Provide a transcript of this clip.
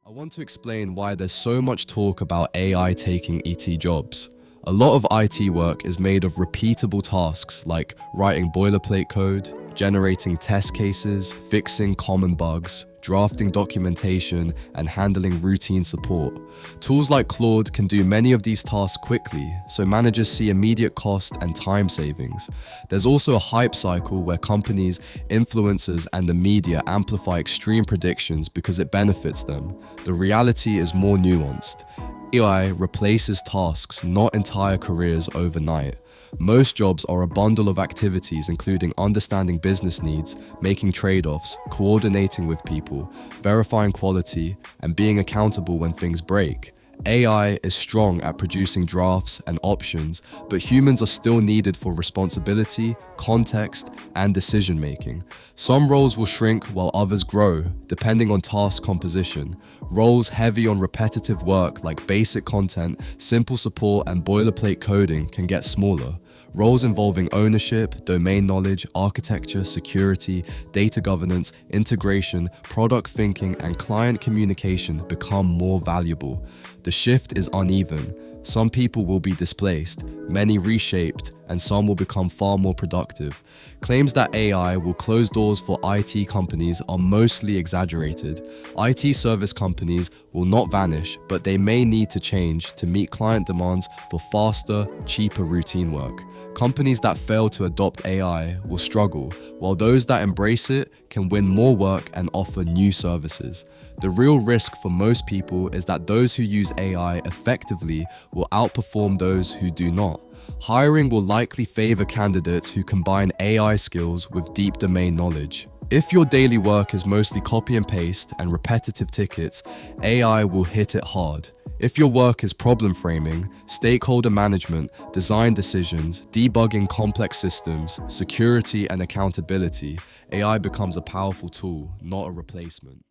I want to explain why there's so much talk about AI taking ET jobs. A lot of IT work is made of repeatable tasks like writing boilerplate code, generating test cases, fixing common bugs, drafting documentation, and handling routine support. Tools like Claude can do many of these tasks quickly, so managers see immediate cost and time savings. There's also a hype cycle where companies, influencers, and the media amplify extreme predictions because it benefits them. The reality is more nuanced. AI replaces tasks, not entire careers, overnight. Most jobs are a bundle of activities including understanding business needs, making trade-offs, coordinating with people, verifying quality, and being accountable when things break. AI is strong at producing drafts and options, but humans are still needed for responsibility, context, and decision-making. Some roles will shrink while others grow, depending on task composition. Roles heavy on repetitive work like basic content, simple support, and boilerplate coding can get smaller. Roles involving ownership, domain knowledge, architecture, security, data governance, integration, product thinking, and client communication become more valuable. The shift is uneven. Some people will be displaced, many reshaped, and some will become far more productive. Claims that AI will close doors for IT companies are mostly exaggerated. IT service companies will not vanish, but they may need to change to meet client demands for faster, cheaper routine work. Companies that fail to adopt AI will struggle, while those that embrace it can win more work and offer new services. The real risk for most people is that those who use AI effectively will outperform those who do not. Hiring will likely favor candidates who combine AI skills with deep domain knowledge. If your daily work is mostly copy and paste and repetitive tickets, AI will hit it hard. If your work is problem framing, stakeholder management, design decisions, debugging complex systems, security, and accountability, AI becomes a powerful tool, not a replacement.